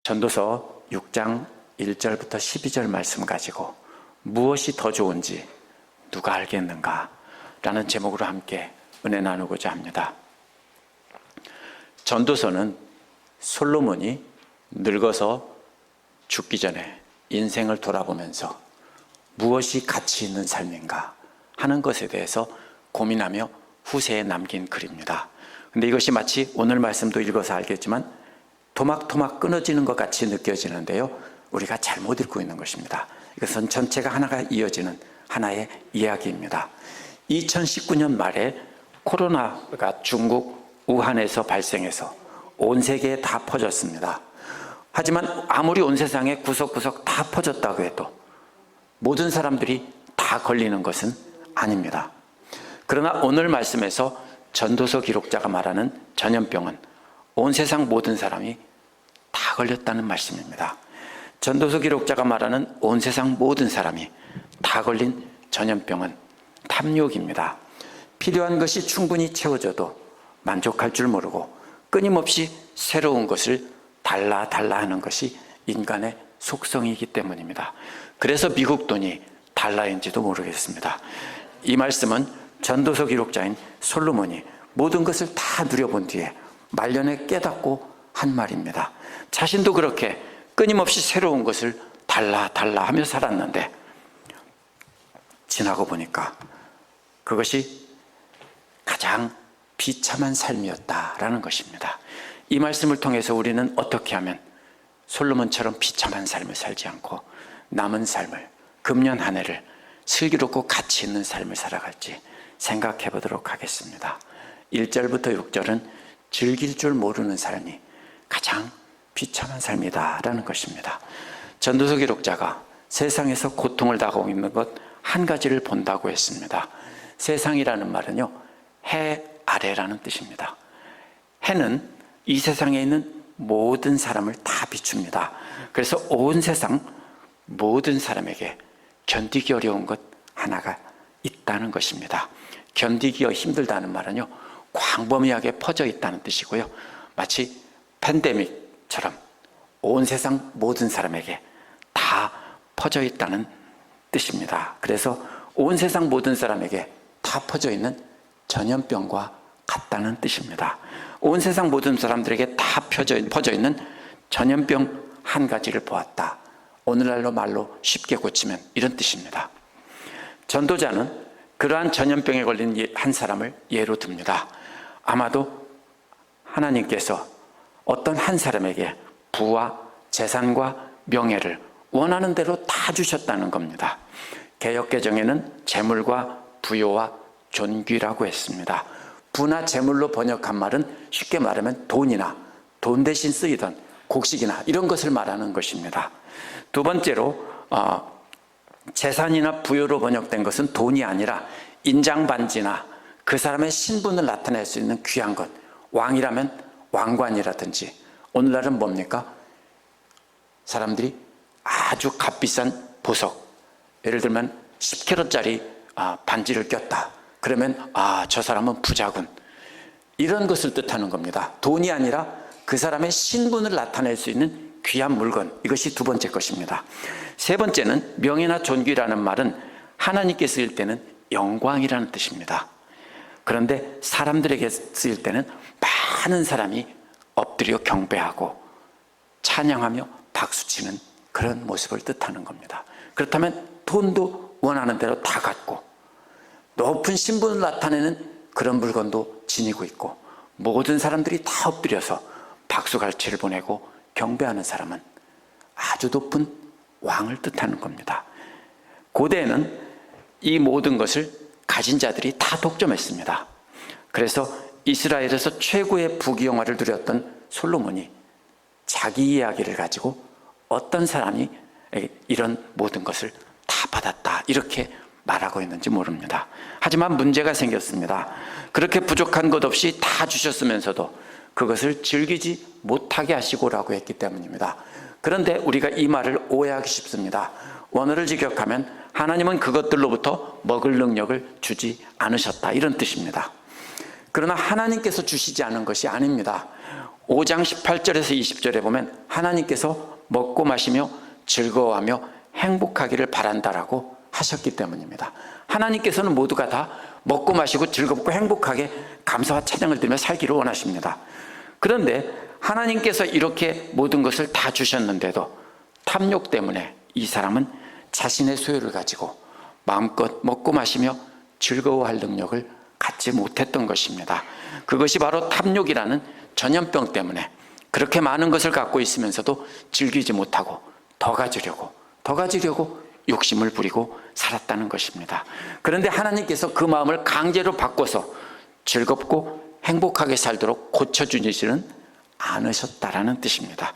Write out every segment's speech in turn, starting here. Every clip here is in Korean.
전도서 6장 1절부터 12절 말씀 가지고 무엇이 더 좋은지 누가 알겠는가? 라는 제목으로 함께 은혜 나누고자 합니다. 전도서는 솔로몬이 늙어서 죽기 전에 인생을 돌아보면서 무엇이 가치 있는 삶인가 하는 것에 대해서 고민하며 후세에 남긴 글입니다. 근데 이것이 마치 오늘 말씀도 읽어서 알겠지만 토막토막 끊어지는 것 같이 느껴지는데요, 우리가 잘못 읽고 있는 것입니다. 이것은 전체가 하나가 이어지는 하나의 이야기입니다. 2019년 말에 코로나가 중국 우한에서 발생해서 온 세계에 다 퍼졌습니다. 하지만 아무리 온 세상에 구석구석 다 퍼졌다고 해도 모든 사람들이 다 걸리는 것은 아닙니다. 그러나 오늘 말씀에서 전도서 기록자가 말하는 전염병은 온 세상 모든 사람이 다 걸렸다는 말씀입니다. 전도서 기록자가 말하는 온 세상 모든 사람이 다 걸린 전염병은 탐욕입니다. 필요한 것이 충분히 채워져도 만족할 줄 모르고 끊임없이 새로운 것을 달라 하는 것이 인간의 속성이기 때문입니다. 그래서 미국 돈이 달러인지도 모르겠습니다. 이 말씀은 전도서 기록자인 솔로몬이 모든 것을 다 누려본 뒤에 말년에 깨닫고 한 말입니다. 자신도 그렇게 끊임없이 새로운 것을 달라 하며 살았는데 지나고 보니까 그것이 가장 비참한 삶이었다라는 것입니다. 이 말씀을 통해서 우리는 어떻게 하면 솔로몬처럼 비참한 삶을 살지 않고 남은 삶을, 금년 한 해를 슬기롭고 가치 있는 삶을 살아갈지 생각해 보도록 하겠습니다. 1절부터 6절은 즐길 줄 모르는 삶이 가장 비참한 삶이다라는 것입니다. 전도서 기록자가 세상에서 고통을 당하고 있는 것 한 가지를 본다고 했습니다. 세상이라는 말은요, 해 아래라는 뜻입니다. 해는 이 세상에 있는 모든 사람을 다 비춥니다. 그래서 온 세상 모든 사람에게 견디기 어려운 것 하나가 있다는 것입니다. 견디기가 힘들다는 말은요, 광범위하게 퍼져 있다는 뜻이고요, 마치 팬데믹처럼 온 세상 모든 사람에게 다 퍼져 있다는 뜻입니다. 그래서 온 세상 모든 사람에게 다 퍼져 있는 전염병과 같다는 뜻입니다. 온 세상 모든 사람들에게 다 퍼져 있는 전염병 한 가지를 보았다. 오늘날로 말로 쉽게 고치면 이런 뜻입니다. 전도자는 그러한 전염병에 걸린 한 사람을 예로 듭니다. 아마도 하나님께서 어떤 한 사람에게 부와 재산과 명예를 원하는 대로 다 주셨다는 겁니다. 개역개정에는 재물과 부요와 존귀라고 했습니다. 부나 재물로 번역한 말은 쉽게 말하면 돈이나 돈 대신 쓰이던 곡식이나 이런 것을 말하는 것입니다. 두 번째로 재산이나 부요로 번역된 것은 돈이 아니라 인장반지나 그 사람의 신분을 나타낼 수 있는 귀한 것, 왕이라면 왕관이라든지, 오늘날은 뭡니까? 사람들이 아주 값비싼 보석, 예를 들면 10kg짜리 반지를 꼈다. 그러면 저 사람은 부자군, 이런 것을 뜻하는 겁니다. 돈이 아니라 그 사람의 신분을 나타낼 수 있는 귀한 물건, 이것이 두 번째 것입니다. 세 번째는 명예나 존귀라는 말은 하나님께 쓰일 때는 영광이라는 뜻입니다. 그런데 사람들에게 쓰일 때는 많은 사람이 엎드려 경배하고 찬양하며 박수치는 그런 모습을 뜻하는 겁니다. 그렇다면 돈도 원하는 대로 다 갖고 높은 신분을 나타내는 그런 물건도 지니고 있고 모든 사람들이 다 엎드려서 박수갈채를 보내고 경배하는 사람은 아주 높은 왕을 뜻하는 겁니다. 고대에는 이 모든 것을 가진 자들이 다 독점했습니다. 그래서 이스라엘에서 최고의 부귀영화를 누렸던 솔로몬이 자기 이야기를 가지고 어떤 사람이 이런 모든 것을 다 받았다 이렇게 말하고 있는지 모릅니다. 하지만 문제가 생겼습니다. 그렇게 부족한 것 없이 다 주셨으면서도 그것을 즐기지 못하게 하시고라고 했기 때문입니다. 그런데 우리가 이 말을 오해하기 쉽습니다. 원어를 직역하면 하나님은 그것들로부터 먹을 능력을 주지 않으셨다, 이런 뜻입니다. 그러나 하나님께서 주시지 않은 것이 아닙니다. 5장 18절에서 20절에 보면 하나님께서 먹고 마시며 즐거워하며 행복하기를 바란다라고 하셨기 때문입니다. 하나님께서는 모두가 다 먹고 마시고 즐겁고 행복하게 감사와 찬양을 드리며 살기를 원하십니다. 그런데 하나님께서 이렇게 모든 것을 다 주셨는데도 탐욕 때문에 이 사람은 자신의 소유를 가지고 마음껏 먹고 마시며 즐거워할 능력을 갖지 못했던 것입니다. 그것이 바로 탐욕이라는 전염병 때문에 그렇게 많은 것을 갖고 있으면서도 즐기지 못하고 더 가지려고 욕심을 부리고 살았다는 것입니다. 그런데 하나님께서 그 마음을 강제로 바꿔서 즐겁고 행복하게 살도록 고쳐주지는 않으셨다라는 뜻입니다.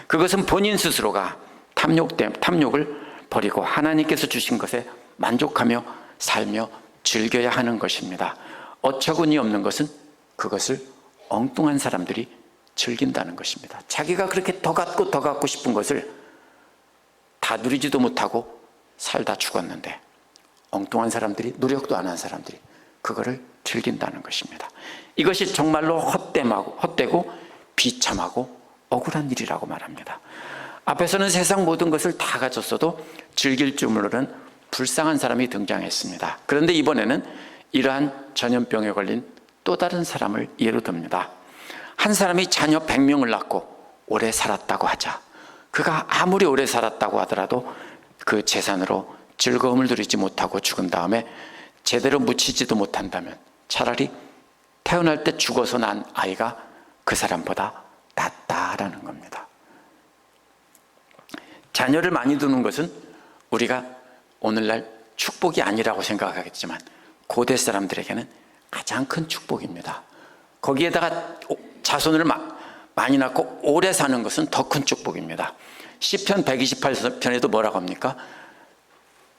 그것은 본인 스스로가 탐욕을 버리고 하나님께서 주신 것에 만족하며 살며 즐겨야 하는 것입니다. 어처구니 없는 것은 그것을 엉뚱한 사람들이 즐긴다는 것입니다. 자기가 그렇게 더 갖고 싶은 것을 다 누리지도 못하고 살다 죽었는데 엉뚱한 사람들이, 노력도 안 한 사람들이 그거를 즐긴다는 것입니다. 이것이 정말로 헛되고 비참하고 억울한 일이라고 말합니다. 앞에서는 세상 모든 것을 다 가졌어도 즐길 줄 모르는 불쌍한 사람이 등장했습니다. 그런데 이번에는 이러한 전염병에 걸린 또 다른 사람을 예로 듭니다. 한 사람이 자녀 100명을 낳고 오래 살았다고 하자, 그가 아무리 오래 살았다고 하더라도 그 재산으로 즐거움을 누리지 못하고 죽은 다음에 제대로 묻히지도 못한다면 차라리 태어날 때 죽어서 난 아이가 그 사람보다 낫다라는 겁니다. 자녀를 많이 두는 것은 우리가 오늘날 축복이 아니라고 생각하겠지만 고대 사람들에게는 가장 큰 축복입니다. 거기에다가 자손을 많이 낳고 오래 사는 것은 더 큰 축복입니다. 시편 128편에도 뭐라고 합니까?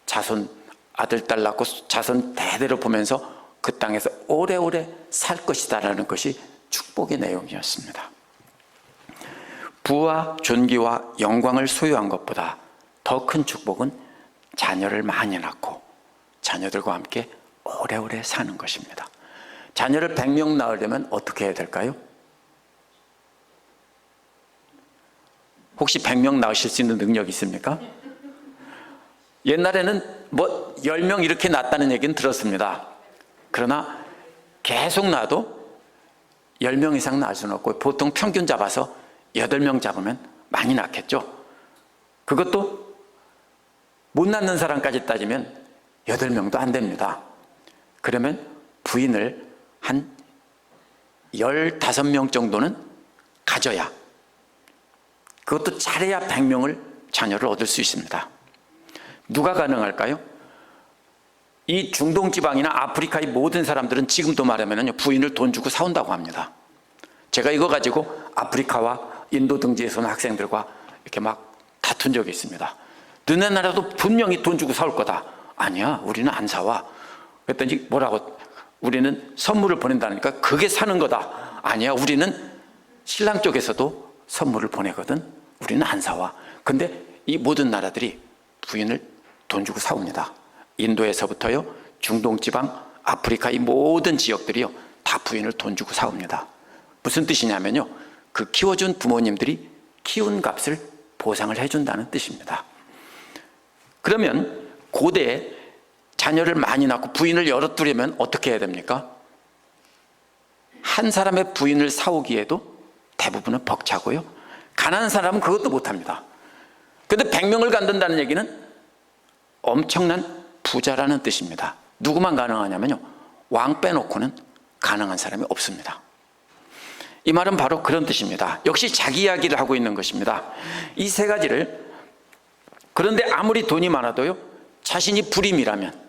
자손, 아들, 딸 낳고 자손 대대로 보면서 그 땅에서 오래오래 살 것이다 라는 것이 축복의 내용이었습니다. 부와 존귀와 영광을 소유한 것보다 더 큰 축복은 자녀를 많이 낳고 자녀들과 함께 오래오래 사는 것입니다. 자녀를 100명 낳으려면 어떻게 해야 될까요? 혹시 100명 낳으실 수 있는 능력이 있습니까? 옛날에는 10명 이렇게 낳았다는 얘기는 들었습니다. 그러나 계속 낳아도 10명 이상 낳을 수는 없고 보통 평균 잡아서 8명 잡으면 많이 낳겠죠. 그것도 못 낳는 사람까지 따지면 8명도 안 됩니다. 그러면 부인을 한 15명 정도는 가져야, 그것도 잘해야 100명을 자녀를 얻을 수 있습니다. 누가 가능할까요? 이 중동 지방이나 아프리카의 모든 사람들은 지금도 말하면 부인을 돈 주고 사온다고 합니다. 제가 이거 가지고 아프리카와 인도 등지에서 온 학생들과 이렇게 막 다툰 적이 있습니다. 너네 나라도 분명히 돈 주고 사올 거다. 아니야, 우리는 안 사와. 그랬더니 뭐라고? 우리는 선물을 보낸다니까 그게 사는 거다. 아니야, 우리는 신랑 쪽에서도 선물을 보내거든. 우리는 안 사와. 근데 이 모든 나라들이 부인을 돈 주고 사옵니다. 인도에서부터요, 중동 지방, 아프리카 이 모든 지역들이요 다 부인을 돈 주고 사옵니다. 무슨 뜻이냐면요, 그 키워준 부모님들이 키운 값을 보상을 해준다는 뜻입니다. 그러면 고대에 자녀를 많이 낳고 부인을 여럿 두려면 어떻게 해야 됩니까? 한 사람의 부인을 사오기에도 대부분은 벅차고요, 가난한 사람은 그것도 못합니다. 그런데 100명을 갖는다는 얘기는 엄청난 부자라는 뜻입니다. 누구만 가능하냐면요, 왕 빼놓고는 가능한 사람이 없습니다. 이 말은 바로 그런 뜻입니다. 역시 자기 이야기를 하고 있는 것입니다. 이 세 가지를, 그런데 아무리 돈이 많아도요, 자신이 불임이라면,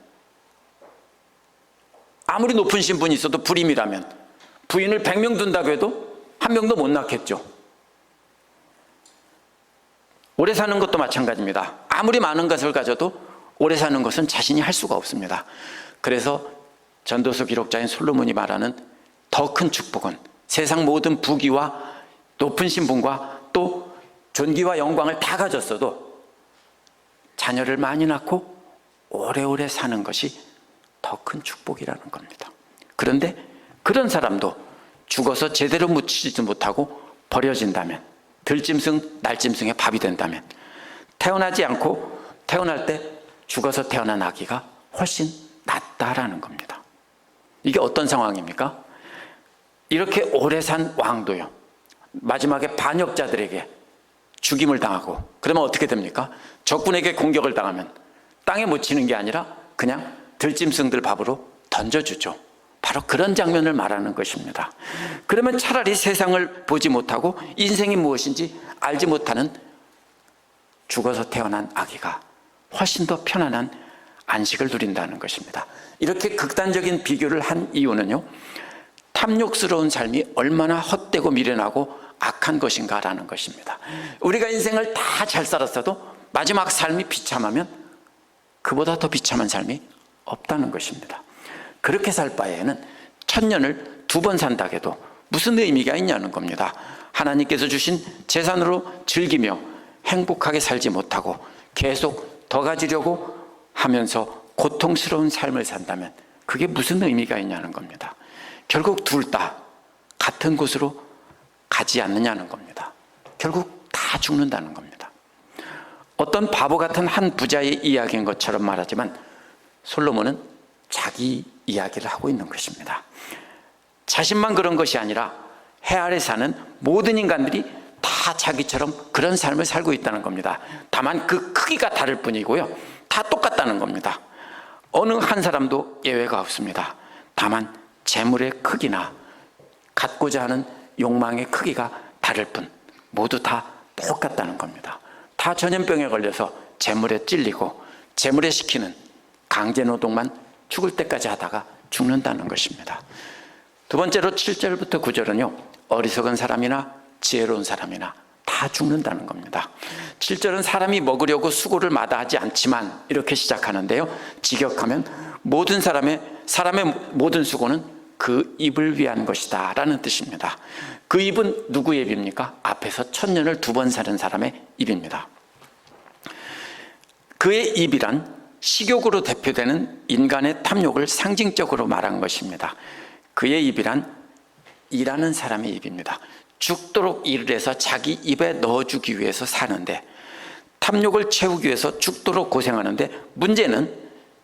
아무리 높은 신분이 있어도 불임이라면 부인을 100명 둔다고 해도 한 명도 못 낳겠죠. 오래 사는 것도 마찬가지입니다. 아무리 많은 것을 가져도 오래 사는 것은 자신이 할 수가 없습니다. 그래서 전도서 기록자인 솔로몬이 말하는 더 큰 축복은 세상 모든 부귀와 높은 신분과 또 존귀와 영광을 다 가졌어도 자녀를 많이 낳고 오래오래 사는 것이 더 큰 축복이라는 겁니다. 그런데 그런 사람도 죽어서 제대로 묻히지도 못하고 버려진다면, 들짐승, 날짐승의 밥이 된다면, 태어나지 않고 태어날 때 죽어서 태어난 아기가 훨씬 낫다라는 겁니다. 이게 어떤 상황입니까? 이렇게 오래 산 왕도요, 마지막에 반역자들에게 죽임을 당하고, 그러면 어떻게 됩니까? 적군에게 공격을 당하면 땅에 묻히는 게 아니라 그냥 들짐승들 밥으로 던져주죠. 바로 그런 장면을 말하는 것입니다. 그러면 차라리 세상을 보지 못하고 인생이 무엇인지 알지 못하는 죽어서 태어난 아기가 훨씬 더 편안한 안식을 누린다는 것입니다. 이렇게 극단적인 비교를 한 이유는요, 탐욕스러운 삶이 얼마나 헛되고 미련하고 악한 것인가라는 것입니다. 우리가 인생을 다 잘 살았어도 마지막 삶이 비참하면 그보다 더 비참한 삶이 없다는 것입니다. 그렇게 살 바에는 천년을 2번 산다 해도 무슨 의미가 있냐는 겁니다. 하나님께서 주신 재산으로 즐기며 행복하게 살지 못하고 계속 더 가지려고 하면서 고통스러운 삶을 산다면 그게 무슨 의미가 있냐는 겁니다. 결국 둘 다 같은 곳으로 가지 않느냐는 겁니다. 결국 다 죽는다는 겁니다. 어떤 바보 같은 한 부자의 이야기인 것처럼 말하지만 솔로몬은 자기 이야기를 하고 있는 것입니다. 자신만 그런 것이 아니라 해 아래 사는 모든 인간들이 다 자기처럼 그런 삶을 살고 있다는 겁니다. 다만 그 크기가 다를 뿐이고요, 다 똑같다는 겁니다. 어느 한 사람도 예외가 없습니다. 다만 재물의 크기나 갖고자 하는 욕망의 크기가 다를 뿐 모두 다 똑같다는 겁니다. 다 전염병에 걸려서 재물에 찔리고 재물에 시키는 강제노동만 죽을 때까지 하다가 죽는다는 것입니다. 두 번째로 7절부터 9절은요, 어리석은 사람이나 지혜로운 사람이나 다 죽는다는 겁니다. 7절은 사람이 먹으려고 수고를 마다하지 않지만 이렇게 시작하는데요, 직역하면 모든 사람의 모든 수고는 그 입을 위한 것이다 라는 뜻입니다. 그 입은 누구의 입입니까? 앞에서 1000년을 2번 사는 사람의 입입니다. 그의 입이란 식욕으로 대표되는 인간의 탐욕을 상징적으로 말한 것입니다. 그의 입이란 일하는 사람의 입입니다. 죽도록 일을 해서 자기 입에 넣어주기 위해서 사는데, 탐욕을 채우기 위해서 죽도록 고생하는데, 문제는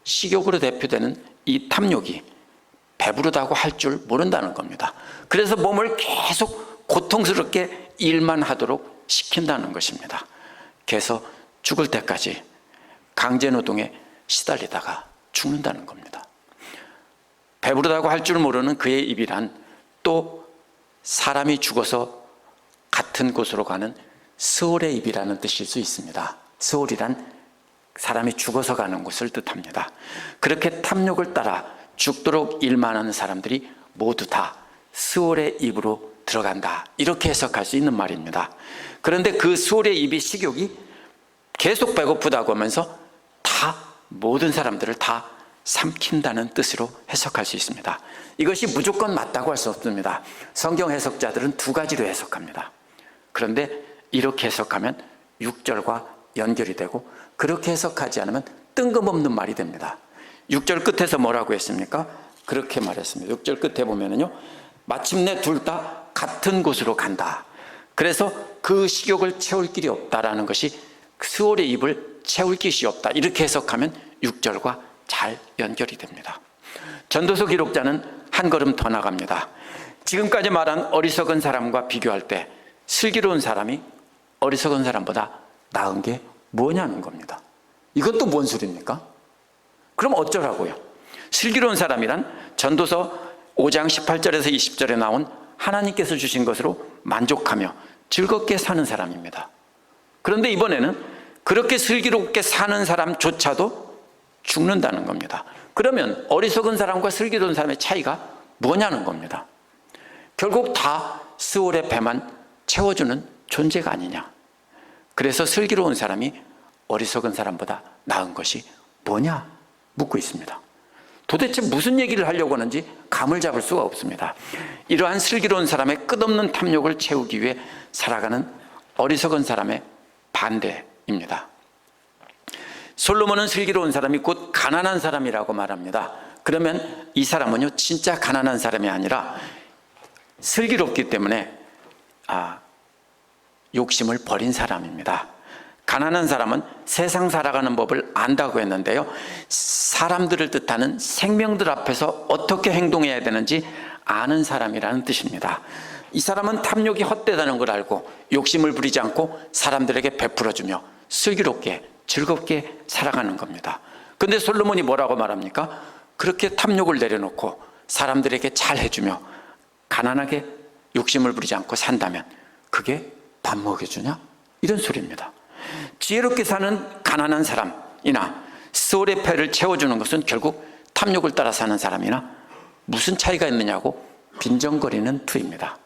식욕으로 대표되는 이 탐욕이 배부르다고 할 줄 모른다는 겁니다. 그래서 몸을 계속 고통스럽게 일만 하도록 시킨다는 것입니다. 그래서 죽을 때까지 강제노동에 시달리다가 죽는다는 겁니다. 배부르다고 할 줄 모르는 그의 입이란 또 사람이 죽어서 같은 곳으로 가는 스올의 입이라는 뜻일 수 있습니다. 스올이란 사람이 죽어서 가는 곳을 뜻합니다. 그렇게 탐욕을 따라 죽도록 일만 하는 사람들이 모두 다 스올의 입으로 들어간다, 이렇게 해석할 수 있는 말입니다. 그런데 그 스올의 입이 식욕이 계속 배고프다고 하면서 다 모든 사람들을 다 삼킨다는 뜻으로 해석할 수 있습니다. 이것이 무조건 맞다고 할 수 없습니다. 성경 해석자들은 2가지로 해석합니다. 그런데 이렇게 해석하면 6절과 연결이 되고, 그렇게 해석하지 않으면 뜬금없는 말이 됩니다. 6절 끝에서 뭐라고 했습니까? 그렇게 말했습니다. 6절 끝에 보면은요, 마침내 둘 다 같은 곳으로 간다. 그래서 그 식욕을 채울 길이 없다라는 것이 스올의 입을 채울 길이 없다, 이렇게 해석하면 6절과 잘 연결이 됩니다. 전도서 기록자는 한 걸음 더 나갑니다. 지금까지 말한 어리석은 사람과 비교할 때 슬기로운 사람이 어리석은 사람보다 나은 게 뭐냐는 겁니다. 이건 또 뭔 소리입니까? 그럼 어쩌라고요? 슬기로운 사람이란 전도서 5장 18절에서 20절에 나온 하나님께서 주신 것으로 만족하며 즐겁게 사는 사람입니다. 그런데 이번에는 그렇게 슬기롭게 사는 사람조차도 죽는다는 겁니다. 그러면 어리석은 사람과 슬기로운 사람의 차이가 뭐냐는 겁니다. 결국 다 스올의 배만 채워주는 존재가 아니냐. 그래서 슬기로운 사람이 어리석은 사람보다 나은 것이 뭐냐 묻고 있습니다. 도대체 무슨 얘기를 하려고 하는지 감을 잡을 수가 없습니다. 이러한 슬기로운 사람의 끝없는 탐욕을 채우기 위해 살아가는 어리석은 사람의 반대입니다. 솔로몬은 슬기로운 사람이 곧 가난한 사람이라고 말합니다. 그러면 이 사람은요, 진짜 가난한 사람이 아니라 슬기롭기 때문에 욕심을 버린 사람입니다. 가난한 사람은 세상 살아가는 법을 안다고 했는데요, 사람들을 뜻하는 생명들 앞에서 어떻게 행동해야 되는지 아는 사람이라는 뜻입니다. 이 사람은 탐욕이 헛되다는 걸 알고 욕심을 부리지 않고 사람들에게 베풀어주며 슬기롭게 즐겁게 살아가는 겁니다. 그런데 솔로몬이 뭐라고 말합니까? 그렇게 탐욕을 내려놓고 사람들에게 잘 해주며 가난하게 욕심을 부리지 않고 산다면 그게 밥 먹여주냐? 이런 소리입니다. 지혜롭게 사는 가난한 사람이나 소울의 패를 채워주는 것은 결국 탐욕을 따라 사는 사람이나 무슨 차이가 있느냐고 빈정거리는 투입니다.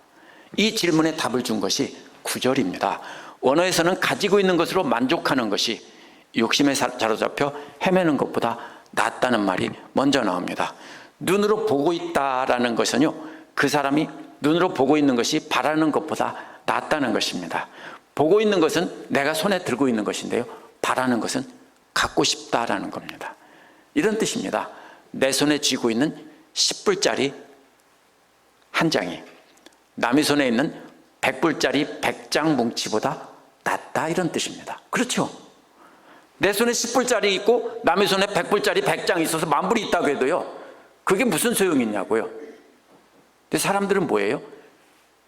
이 질문에 답을 준 것이 9절입니다. 원어에서는 가지고 있는 것으로 만족하는 것이 욕심에 사로잡혀 헤매는 것보다 낫다는 말이 먼저 나옵니다. 눈으로 보고 있다라는 것은요, 그 사람이 눈으로 보고 있는 것이 바라는 것보다 낫다는 것입니다. 보고 있는 것은 내가 손에 들고 있는 것인데요, 바라는 것은 갖고 싶다라는 겁니다. 이런 뜻입니다. 내 손에 쥐고 있는 10불짜리 한 장이 남의 손에 있는 100불짜리 100장 뭉치보다 낫다, 이런 뜻입니다. 그렇죠? 내 손에 10불짜리 있고 남의 손에 100불짜리 100장 있어서 만불이 있다고 해도요, 그게 무슨 소용이 있냐고요. 근데 사람들은 뭐예요?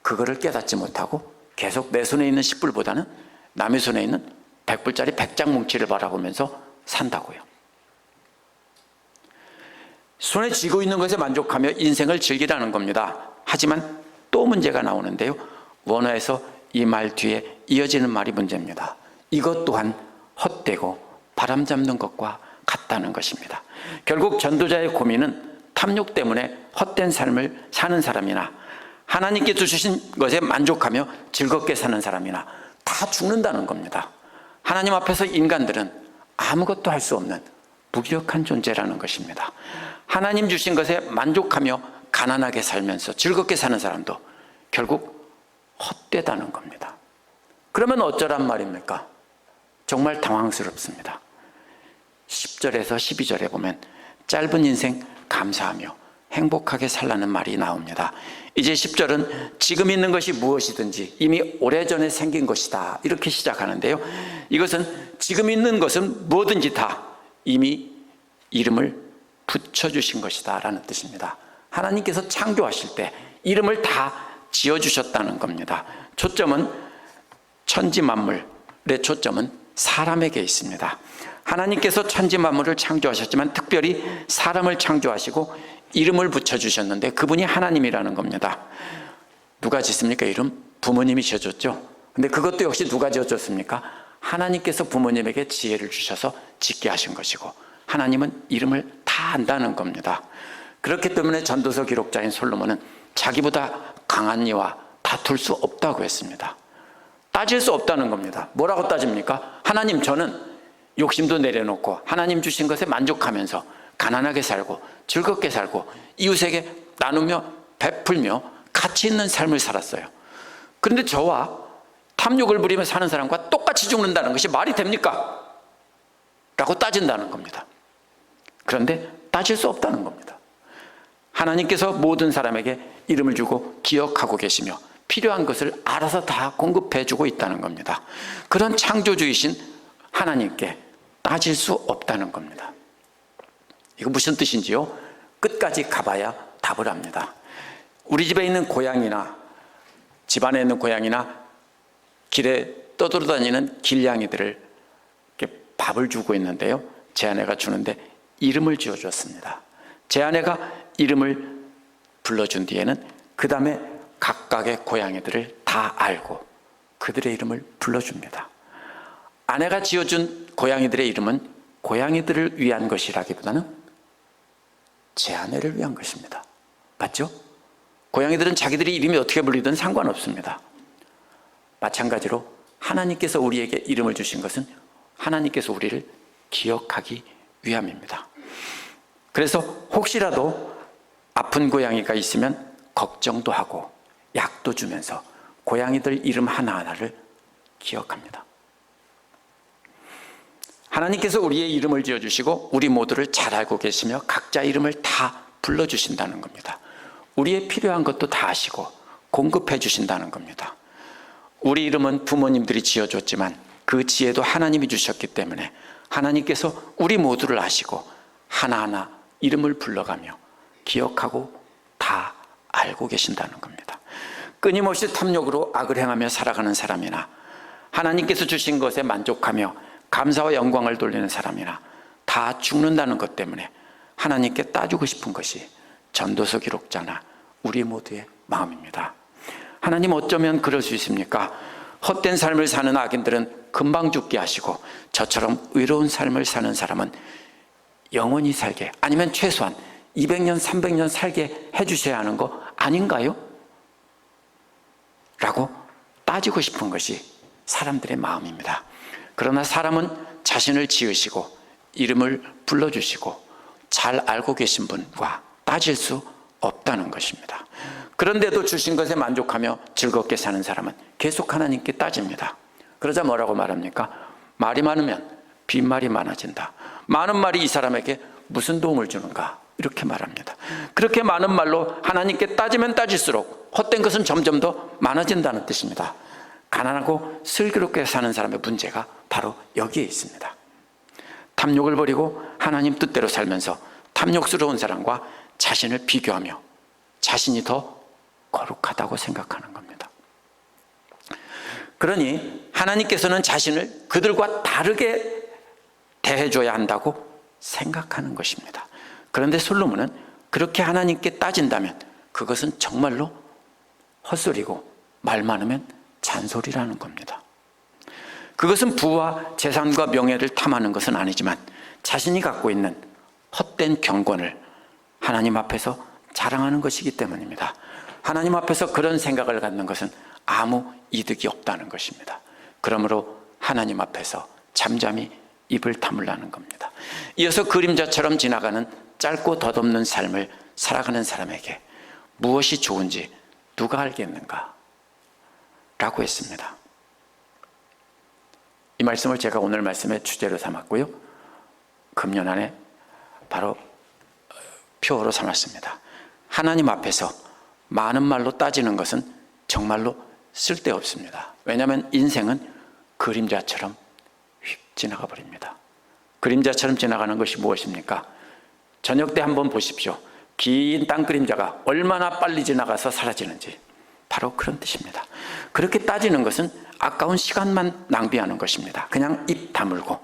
그거를 깨닫지 못하고 계속 내 손에 있는 10불보다는 남의 손에 있는 100불짜리 100장 뭉치를 바라보면서 산다고요. 손에 쥐고 있는 것에 만족하며 인생을 즐기라는 겁니다. 하지만 또 문제가 나오는데요, 원어에서 이 말 뒤에 이어지는 말이 문제입니다. 이것 또한 헛되고 바람 잡는 것과 같다는 것입니다. 결국 전도자의 고민은 탐욕 때문에 헛된 삶을 사는 사람이나 하나님께 주신 것에 만족하며 즐겁게 사는 사람이나 다 죽는다는 겁니다. 하나님 앞에서 인간들은 아무것도 할 수 없는 무기력한 존재라는 것입니다. 하나님 주신 것에 만족하며 가난하게 살면서 즐겁게 사는 사람도 결국 헛되다는 겁니다. 그러면 어쩌란 말입니까? 정말 당황스럽습니다. 10절에서 12절에 보면 짧은 인생 감사하며 행복하게 살라는 말이 나옵니다. 이제 10절은 지금 있는 것이 무엇이든지 이미 오래전에 생긴 것이다, 이렇게 시작하는데요, 이것은 지금 있는 것은 뭐든지 다 이미 이름을 붙여주신 것이다 라는 뜻입니다. 하나님께서 창조하실 때 이름을 다 지어주셨다는 겁니다. 초점은 천지 만물의 초점은 사람에게 있습니다. 하나님께서 천지 만물을 창조하셨지만 특별히 사람을 창조하시고 이름을 붙여주셨는데 그분이 하나님이라는 겁니다. 누가 짓습니까? 이름? 부모님이 지어줬죠. 근데 그것도 역시 누가 지어줬습니까? 하나님께서 부모님에게 지혜를 주셔서 짓게 하신 것이고, 하나님은 이름을 다 안다는 겁니다. 그렇기 때문에 전도서 기록자인 솔로몬은 자기보다 강한 이와 다툴 수 없다고 했습니다. 따질 수 없다는 겁니다. 뭐라고 따집니까? 하나님, 저는 욕심도 내려놓고 하나님 주신 것에 만족하면서 가난하게 살고 즐겁게 살고 이웃에게 나누며 베풀며 가치 있는 삶을 살았어요. 그런데 저와 탐욕을 부리며 사는 사람과 똑같이 죽는다는 것이 말이 됩니까? 라고 따진다는 겁니다. 그런데 따질 수 없다는 겁니다. 하나님께서 모든 사람에게 이름을 주고 기억하고 계시며 필요한 것을 알아서 다 공급해 주고 있다는 겁니다. 그런 창조주이신 하나님께 따질 수 없다는 겁니다. 이거 무슨 뜻인지요? 끝까지 가봐야 답을 합니다. 우리 집에 있는 고양이나 집안에 있는 고양이나 길에 떠돌아다니는 길냥이들을 이렇게 밥을 주고 있는데요, 제 아내가 주는데 이름을 지어줬습니다. 제 아내가 이름을 불러준 뒤에는 그 다음에 각각의 고양이들을 다 알고 그들의 이름을 불러줍니다. 아내가 지어준 고양이들의 이름은 고양이들을 위한 것이라기보다는 제 아내를 위한 것입니다. 맞죠? 고양이들은 자기들이 이름이 어떻게 불리든 상관없습니다. 마찬가지로 하나님께서 우리에게 이름을 주신 것은 하나님께서 우리를 기억하기 위함입니다. 그래서 혹시라도 아픈 고양이가 있으면 걱정도 하고 약도 주면서 고양이들 이름 하나하나를 기억합니다. 하나님께서 우리의 이름을 지어주시고 우리 모두를 잘 알고 계시며 각자 이름을 다 불러주신다는 겁니다. 우리의 필요한 것도 다 아시고 공급해 주신다는 겁니다. 우리 이름은 부모님들이 지어줬지만 그 지혜도 하나님이 주셨기 때문에 하나님께서 우리 모두를 아시고 하나하나 이름을 불러가며 기억하고 다 알고 계신다는 겁니다. 끊임없이 탐욕으로 악을 행하며 살아가는 사람이나 하나님께서 주신 것에 만족하며 감사와 영광을 돌리는 사람이나 다 죽는다는 것 때문에 하나님께 따지고 싶은 것이 전도서 기록자나 우리 모두의 마음입니다. 하나님 어쩌면 그럴 수 있습니까? 헛된 삶을 사는 악인들은 금방 죽게 하시고 저처럼 의로운 삶을 사는 사람은 영원히 살게, 아니면 최소한 200년 300년 살게 해주셔야 하는 거 아닌가요? 라고 따지고 싶은 것이 사람들의 마음입니다. 그러나 사람은 자신을 지으시고 이름을 불러주시고 잘 알고 계신 분과 따질 수 없다는 것입니다. 그런데도 주신 것에 만족하며 즐겁게 사는 사람은 계속 하나님께 따집니다. 그러자 뭐라고 말합니까? 말이 많으면 빈말이 많아진다. 많은 말이 이 사람에게 무슨 도움을 주는가? 이렇게 말합니다. 그렇게 많은 말로 하나님께 따지면 따질수록 헛된 것은 점점 더 많아진다는 뜻입니다. 가난하고 슬기롭게 사는 사람의 문제가 바로 여기에 있습니다. 탐욕을 버리고 하나님 뜻대로 살면서 탐욕스러운 사람과 자신을 비교하며 자신이 더 거룩하다고 생각하는 겁니다. 그러니 하나님께서는 자신을 그들과 다르게 대해줘야 한다고 생각하는 것입니다. 그런데 솔로몬은 그렇게 하나님께 따진다면 그것은 정말로 헛소리고 말 많으면 잔소리라는 겁니다. 그것은 부와 재산과 명예를 탐하는 것은 아니지만 자신이 갖고 있는 헛된 경건을 하나님 앞에서 자랑하는 것이기 때문입니다. 하나님 앞에서 그런 생각을 갖는 것은 아무 이득이 없다는 것입니다. 그러므로 하나님 앞에서 잠잠히 입을 다물라는 겁니다. 이어서 그림자처럼 지나가는 짧고 덧없는 삶을 살아가는 사람에게 무엇이 좋은지 누가 알겠는가? 라고 했습니다. 이 말씀을 제가 오늘 말씀의 주제로 삼았고요. 금년 안에 바로 표어로 삼았습니다. 하나님 앞에서 많은 말로 따지는 것은 정말로 쓸데없습니다. 왜냐하면 인생은 그림자처럼 휙 지나가 버립니다. 그림자처럼 지나가는 것이 무엇입니까? 저녁 때 한번 보십시오. 긴 땅 그림자가 얼마나 빨리 지나가서 사라지는지, 바로 그런 뜻입니다. 그렇게 따지는 것은 아까운 시간만 낭비하는 것입니다. 그냥 입 다물고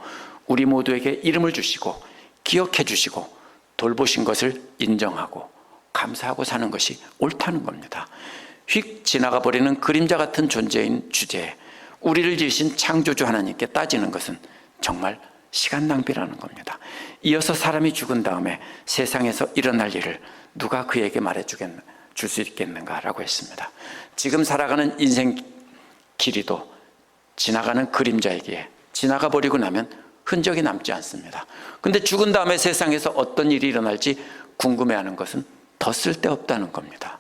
우리 모두에게 이름을 주시고 기억해 주시고 돌보신 것을 인정하고 감사하고 사는 것이 옳다는 겁니다. 휙 지나가 버리는 그림자 같은 존재인 주제에 우리를 지으신 창조주 하나님께 따지는 것은 정말 시간 낭비라는 겁니다. 이어서 사람이 죽은 다음에 세상에서 일어날 일을 누가 그에게 줄 수 있겠는가라고 했습니다. 지금 살아가는 인생 길이도 지나가는 그림자이기에 지나가 버리고 나면 흔적이 남지 않습니다. 근데 죽은 다음에 세상에서 어떤 일이 일어날지 궁금해하는 것은 더 쓸데없다는 겁니다.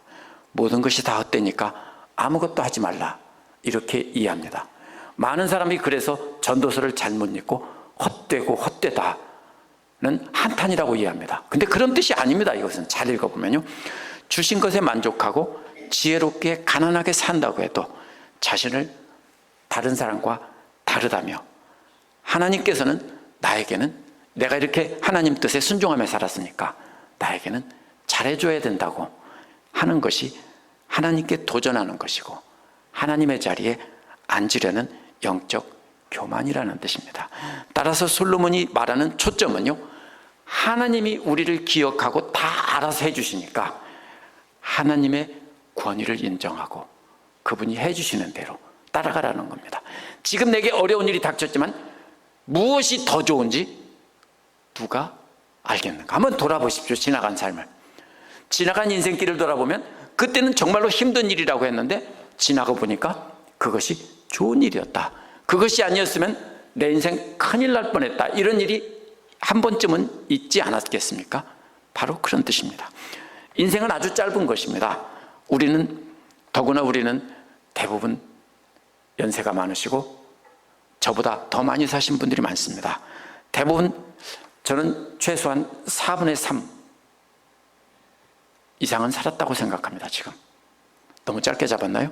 모든 것이 다 헛되니까 아무것도 하지 말라, 이렇게 이해합니다. 많은 사람이 그래서 전도서를 잘못 읽고 헛되고 헛되다는 한탄이라고 이해합니다. 근데 그런 뜻이 아닙니다. 이것은 잘 읽어보면요, 주신 것에 만족하고 지혜롭게 가난하게 산다고 해도 자신을 다른 사람과 다르다며, 하나님께서는 나에게는 내가 이렇게 하나님 뜻에 순종하며 살았으니까 나에게는 잘해줘야 된다고 하는 것이 하나님께 도전하는 것이고 하나님의 자리에 앉으려는 영적 교만이라는 뜻입니다. 따라서 솔로몬이 말하는 초점은요, 하나님이 우리를 기억하고 다 알아서 해주시니까 하나님의 권위를 인정하고 그분이 해주시는 대로 따라가라는 겁니다. 지금 내게 어려운 일이 닥쳤지만 무엇이 더 좋은지 누가 알겠는가? 한번 돌아보십시오. 지나간 삶을, 지나간 인생길을 돌아보면 그때는 정말로 힘든 일이라고 했는데 지나가 보니까 그것이 좋은 일이었다. 그것이 아니었으면 내 인생 큰일 날 뻔했다. 이런 일이 한 번쯤은 있지 않았겠습니까? 바로 그런 뜻입니다. 인생은 아주 짧은 것입니다. 더구나 우리는 대부분 연세가 많으시고 저보다 더 많이 사신 분들이 많습니다. 대부분 저는 최소한 4분의 3 이상은 살았다고 생각합니다. 지금 너무 짧게 잡았나요?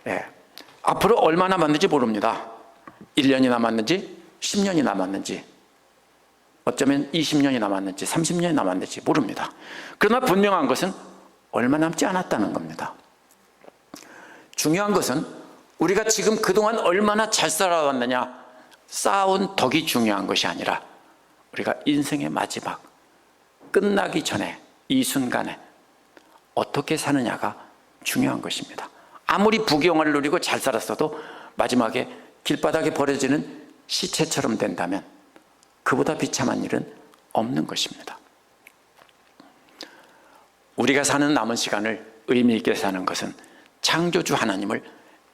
네. 앞으로 얼마 남았는지 모릅니다. 1년이 남았는지 10년이 남았는지 어쩌면 20년이 남았는지 30년이 남았는지 모릅니다. 그러나 분명한 것은 얼마 남지 않았다는 겁니다. 중요한 것은 우리가 지금 그동안 얼마나 잘 살아왔느냐, 쌓아온 덕이 중요한 것이 아니라 우리가 인생의 마지막 끝나기 전에 이 순간에 어떻게 사느냐가 중요한 것입니다. 아무리 부귀영화를 누리고 잘 살았어도 마지막에 길바닥에 버려지는 시체처럼 된다면 그보다 비참한 일은 없는 것입니다. 우리가 사는 남은 시간을 의미 있게 사는 것은 창조주 하나님을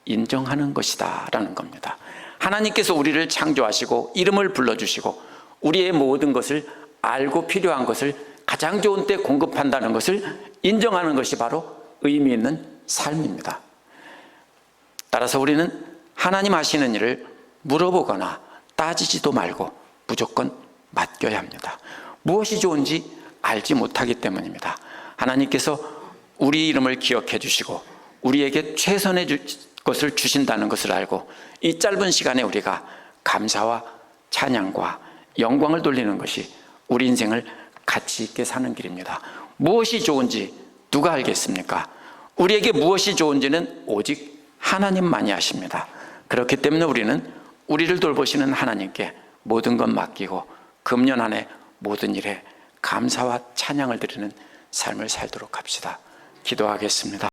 인정하는 것이다 라는 겁니다. 하나님께서 우리를 창조하시고 이름을 불러주시고 우리의 모든 것을 알고 필요한 것을 가장 좋은 때 공급한다는 것을 인정하는 것이 바로 의미 있는 삶입니다. 따라서 우리는 하나님 하시는 일을 물어보거나 따지지도 말고 무조건 맡겨야 합니다. 무엇이 좋은지 알지 못하기 때문입니다. 하나님께서 우리 이름을 기억해 주시고 우리에게 최선의 것을 주신다는 것을 알고 이 짧은 시간에 우리가 감사와 찬양과 영광을 돌리는 것이 우리 인생을 가치 있게 사는 길입니다. 무엇이 좋은지 누가 알겠습니까? 우리에게 무엇이 좋은지는 오직 하나님만이 아십니다. 그렇기 때문에 우리는 우리를 돌보시는 하나님께 모든 것 맡기고 금년 한 해 모든 일에 감사와 찬양을 드리는 삶을 살도록 합시다. 기도하겠습니다.